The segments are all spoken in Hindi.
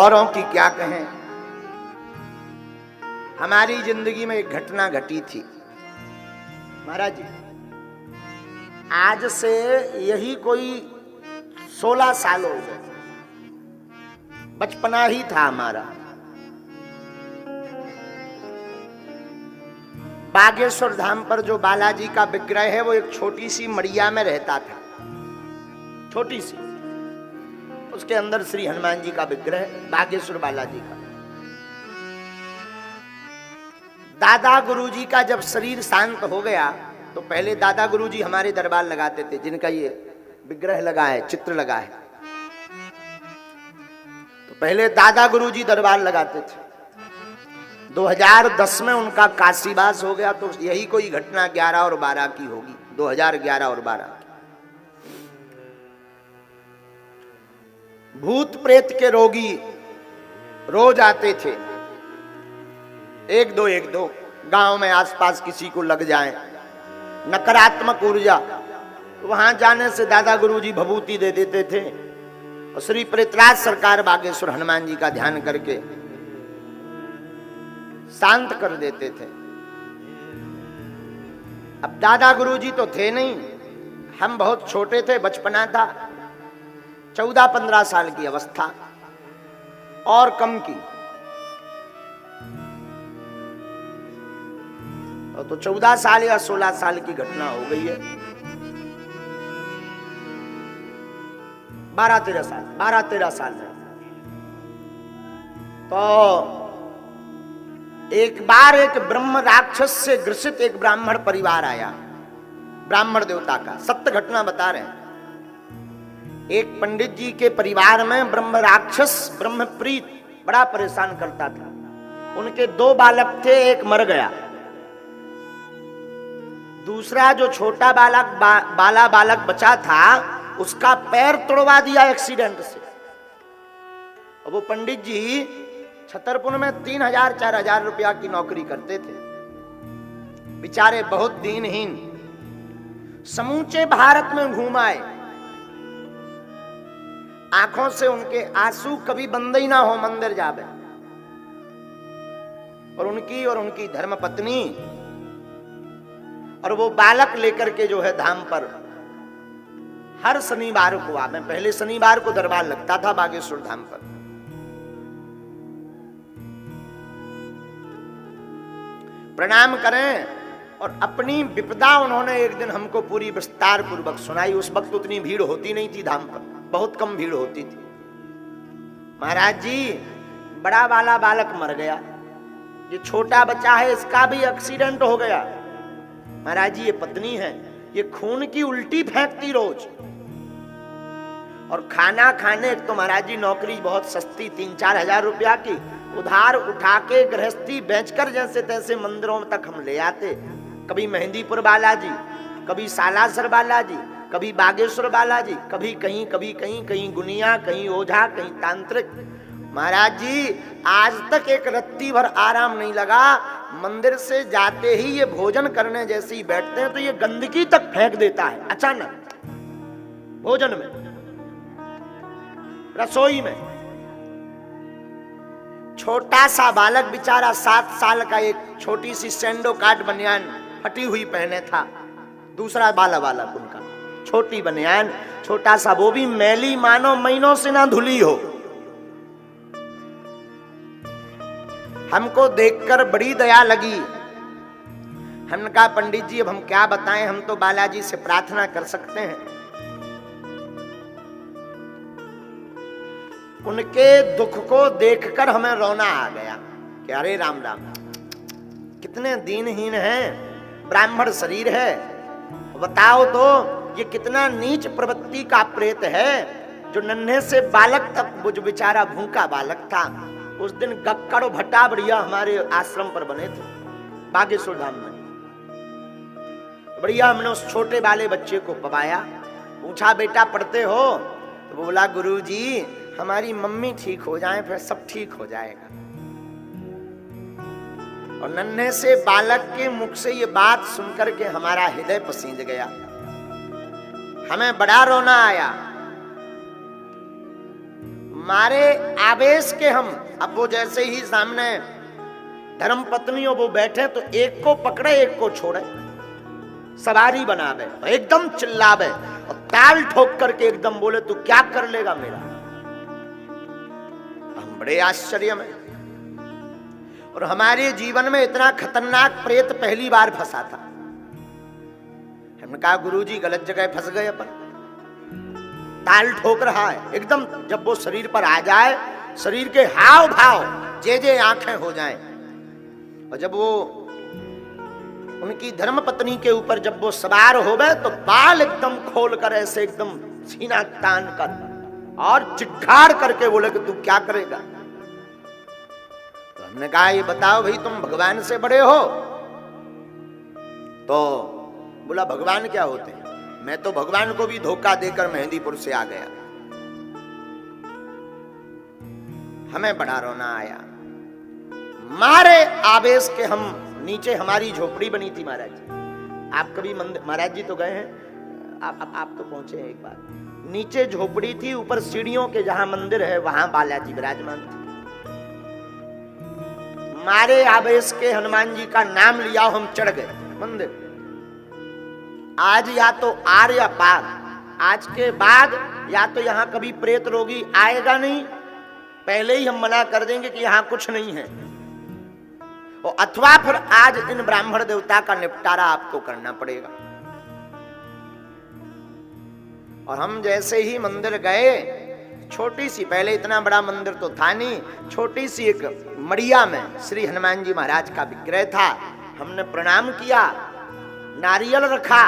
औरों की क्या कहें। हमारी जिंदगी में एक घटना घटी थी महाराज जी, आज से यही कोई 16 साल हो गए, बचपना ही था हमारा। बागेश्वर धाम पर जो बालाजी का विग्रह है वो एक छोटी सी मड़िया में रहता था, छोटी सी, उसके अंदर श्री हनुमान जी का विग्रह, बागेश्वर बालाजी का। दादा गुरुजी का जब शरीर शांत हो गया तो पहले दादा गुरुजी हमारे दरबार लगाते थे, जिनका ये विग्रह लगा है, चित्र लगा है। तो पहले दादा गुरुजी दरबार लगाते थे। 2010 में उनका काशीवास हो गया, तो यही कोई घटना 11 और 12 की होगी, 2011 और 12। भूत प्रेत के रोगी रोज आते थे, एक दो गांव में आसपास किसी को लग जाए नकारात्मक ऊर्जा, तो वहां जाने से दादा गुरुजी भभूति दे देते थे और श्री प्रेतराज सरकार बागेश्वर हनुमान जी का ध्यान करके शांत कर देते थे। अब दादा गुरुजी तो थे नहीं, हम बहुत छोटे थे, बचपना था, 14-15 साल की अवस्था और कम की। तो 14 साल या 16 साल की घटना हो गई है, 12-13 साल में। तो एक बार एक ब्रह्म राक्षस से ग्रसित एक ब्राह्मण परिवार आया, ब्राह्मण देवता का, सत्य घटना बता रहे हैं। एक पंडित जी के परिवार में ब्रह्म राक्षस, ब्रह्म प्रीत बड़ा परेशान करता था। उनके 2 बालक थे, एक मर गया, दूसरा जो छोटा बालक बचा था उसका पैर तोड़वा दिया एक्सीडेंट से। और वो पंडित जी छतरपुर में 3000-4000 रुपया की नौकरी करते थे, बेचारे बहुत दीनहीन, समूचे भारत में घूम आए, आंखों से उनके आंसू कभी बंद ही ना हो, मंदिर जावे। और उनकी धर्मपत्नी और वो बालक लेकर के जो है धाम पर हर शनिवार को आवे। पहले शनिवार को दरबार लगता था बागेश्वर धाम पर। प्रणाम करें और अपनी विपदा उन्होंने एक दिन हमको पूरी विस्तार पूर्वक सुनाई। उस वक्त उतनी भीड़ होती नहीं थी धाम पर, बहुत कम भीड़ होती थी। महाराज जी, बड़ा वाला बालक मर गया, ये छोटा बच्चा है, इसका भी एक्सीडेंट हो गया। महाराज जी, ये पत्नी है, ये खून की उल्टी फेंकती रोज, और खाना खाने, तो महाराज जी नौकरी बहुत सस्ती, 3-4 हजार रुपया की, उधार उठा के गृहस्थी बेचकर जैसे तैसे मंदिरों तक हम ले आते। कभी मेहंदीपुर बालाजी, कभी सालासर बालाजी, कभी बागेश्वर बालाजी, कभी कहीं कहीं गुनिया, कहीं ओझा, कहीं तांत्रिक। महाराज जी, आज तक एक रत्ती भर आराम नहीं लगा। मंदिर से जाते ही ये भोजन करने जैसे ही बैठते हैं तो ये गंदगी तक फेंक देता है अचानक, भोजन में, रसोई में। छोटा सा बालक बेचारा 7 साल का, एक छोटी सी सैंडो काट बनियान फटी हुई पहने था। दूसरा बालक उनका छोटी बनियान, छोटा सा, वो भी मैली, मानो महीनों से ना धुली हो। हमको देखकर बड़ी दया लगी। हमने कहा पंडित जी अब हम क्या बताएं, हम तो बालाजी से प्रार्थना कर सकते हैं। उनके दुख को देखकर हमें रोना आ गया कि अरे राम राम, कितने दीनहीन हैं, ब्राह्मण शरीर है, बताओ तो ये कितना नीच प्रवृत्ति का प्रेत है जो नन्हे से बालक तक, वो जो बेचारा भूखा बालक था। उस दिन गक्कड़ भट्टा बढ़िया हमारे आश्रम पर बने थे बागेश्वर धाम में। बढ़िया हमने उस छोटे वाले बच्चे को पवाया, पूछा बेटा पढ़ते हो? तो बोला गुरुजी हमारी मम्मी ठीक हो जाए फिर सब ठीक हो जाएगा। और नन्हे से बालक के मुख से ये बात सुनकर के हमारा हृदय पसीज गया, हमें बड़ा रोना आया। मारे आवेश के हम, अब वो जैसे ही सामने धर्म पत्नियों वो बैठे तो एक को पकड़े एक को छोड़े, सवारी बनावे, एकदम चिल्लावे और ताल ठोक करके एकदम बोले तू क्या कर लेगा मेरा। हम बड़े आश्चर्य में, और हमारे जीवन में इतना खतरनाक प्रेत पहली बार फंसा था। हमने कहा गुरुजी गलत जगह फंस गए अपन, ताल ठोक रहा है एकदम। जब वो शरीर पर आ जाए, शरीर के हाव भाव जे आंखें हो जाएं, और जब वो उनकी धर्म पत्नी के ऊपर जब वो सवार हो गए तो बाल एकदम खोल कर ऐसे एकदम सीना तान कर और चिट्ठाड़ करके बोले कि तू क्या करेगा। तो हमने कहा ये बताओ भाई तुम भगवान से बड़े हो? तो बोला भगवान क्या होते हैं, मैं तो भगवान को भी धोखा देकर मेहंदीपुर से आ गया। हमें बड़ा रोना आया। मारे आवेश के हम नीचे, हमारी झोपड़ी बनी थी महाराज जी। आप कभी मंदिर, महाराज जी तो गए हैं, आप तो पहुंचे हैं एक बार। नीचे झोपड़ी थी, ऊपर सीढ़ियों के जहां मंदिर है वहां बालाजी विराजमान थे। मारे आवेश के हनुमान जी का नाम लिया, हम चढ़ गए मंदिर। आज या तो आर या पार, आज के बाद या तो यहां कभी प्रेत रोगी आएगा नहीं, पहले ही हम मना कर देंगे कि यहां कुछ नहीं है, और अथवा फिर आज इन ब्राह्मण देवता का निपटारा आपको करना पड़ेगा। और हम जैसे ही मंदिर गए, छोटी सी, पहले इतना बड़ा मंदिर तो था नहीं, छोटी सी एक मड़िया में श्री हनुमान जी महाराज का विग्रह था। हमने प्रणाम किया, नारियल रखा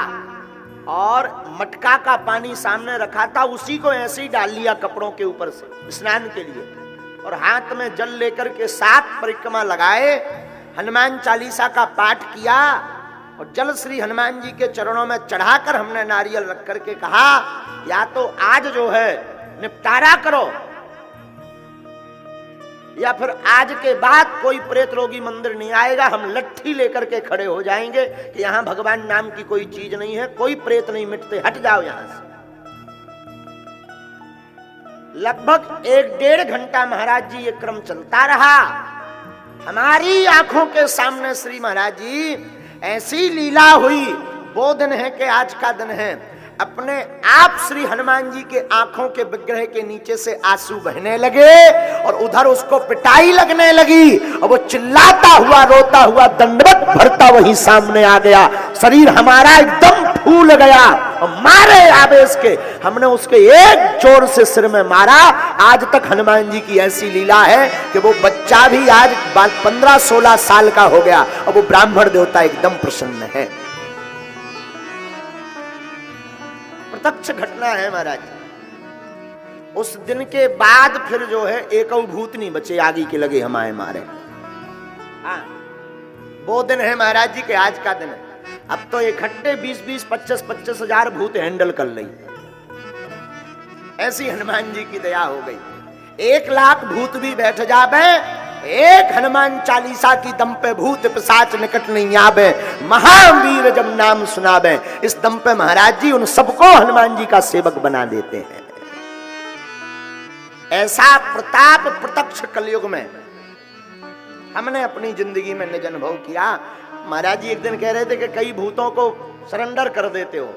और मटका का पानी सामने रखा था, उसी को ऐसे ही डाल लिया कपड़ों के ऊपर से स्नान के लिए, और हाथ में जल लेकर के 7 परिक्रमा लगाए, हनुमान चालीसा का पाठ किया, और जल श्री हनुमान जी के चरणों में चढ़ाकर हमने नारियल रख करके कहा या तो आज जो है निपटारा करो, या फिर आज के बाद कोई प्रेत रोगी मंदिर नहीं आएगा। हम लट्ठी लेकर के खड़े हो जाएंगे कि यहां भगवान नाम की कोई चीज नहीं है, कोई प्रेत नहीं मिटते, हट जाओ यहां से। लगभग 1-1.5 घंटा महाराज जी ये क्रम चलता रहा। हमारी आंखों के सामने श्री महाराज जी ऐसी लीला हुई। वो दिन है कि आज का दिन है, अपने आप श्री हनुमान जी के आंखों के विग्रह के नीचे से आंसू बहने लगे और उधर उसको पिटाई लगने लगी, और वो चिल्लाता हुआ रोता हुआ दंडवत भरता वहीं सामने आ गया। शरीर हमारा एकदम फूल गया, और मारे आवेश के हमने उसके एक जोर से सिर में मारा। आज तक हनुमान जी की ऐसी लीला है कि वो बच्चा भी आज 15-16 साल का हो गया और वो ब्राह्मण देवता एकदम प्रसन्न है। प्रत्यक्ष घटना है महाराज। उस दिन के बाद फिर जो है एक भूत नहीं बचे आगे के लगे हमारे मारे। वो दिन है महाराज जी के आज का दिन है। अब तो इकट्ठे 20-20, 25-25 हजार भूत हैंडल कर ली। ऐसी हनुमान जी की दया हो गई। 1 लाख भूत भी बैठ जावे, एक हनुमान चालीसा की दम पे भूत पिशाच निकट नहीं आवे। महावीर जब नाम सुनावे, इस दम पे महाराज जी उन सबको हनुमान जी का सेवक बना देते हैं। ऐसा प्रताप प्रत्यक्ष कलयुग में हमने अपनी जिंदगी में निज अनुभव किया। महाराज जी एक दिन कह रहे थे कि कई भूतों को सरेंडर कर देते हो।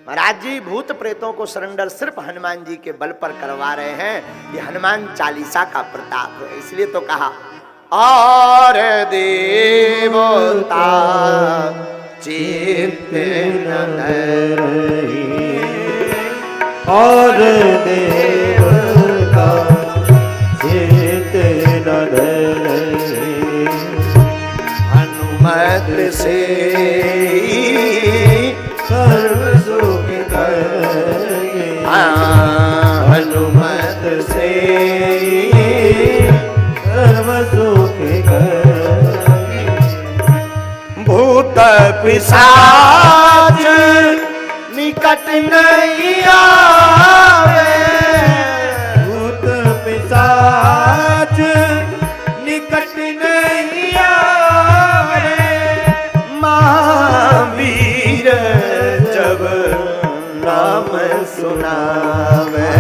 महाराज जी भूत प्रेतों को सरेंडर सिर्फ हनुमान जी के बल पर करवा रहे हैं। ये हनुमान चालीसा का प्रताप है। इसलिए तो कहा और देवता चित्त न धरहि, और देवता चित्त न धरहि, हनुमत से सर्व सुख करे, हनुमत से सर्व सुख करे। भूत पिशाच निकट नहीं आवे, भूत पिशाच निकट नहीं आवे। महावीर जब नाम सुनावे,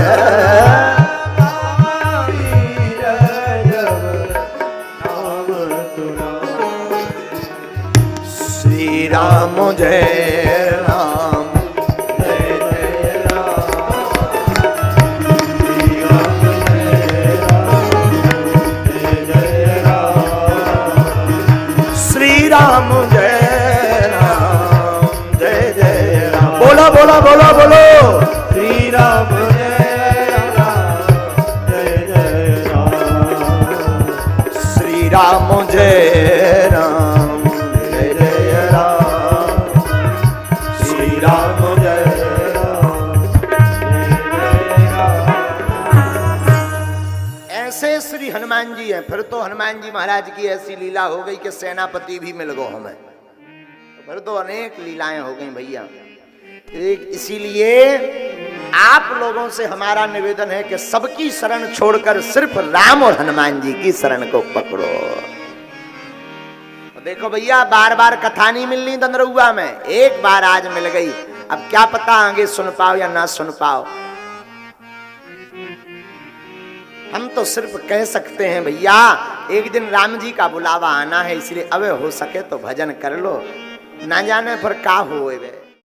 जय राम। श्री राम जय राम, जय जय राम। बोलो बोलो बोलो बोलो श्री राम जय राम, जय जय राम। श्री राम जय राम, जय जय राम। श्री राम जय राम, जय जय राम। ऐसे श्री हनुमान जी हैं। फिर तो हनुमान जी महाराज की ऐसी लीला हो गई कि सेनापति भी मिल गो हमें। फिर तो अनेक लीलाएं हो गई भैया। इसीलिए आप लोगों से हमारा निवेदन है कि सबकी शरण छोड़कर सिर्फ राम और हनुमान जी की शरण को पकड़ो। देखो भैया, बार बार कथा नहीं मिलनी दंदरुआ में, एक बार आज मिल गई। अब क्या पता आगे सुन पाओ या ना सुन पाओ। हम तो सिर्फ कह सकते हैं भैया, एक दिन राम जी का बुलावा आना है, इसलिए अब हो सके तो भजन कर लो, ना जाने फिर का होए।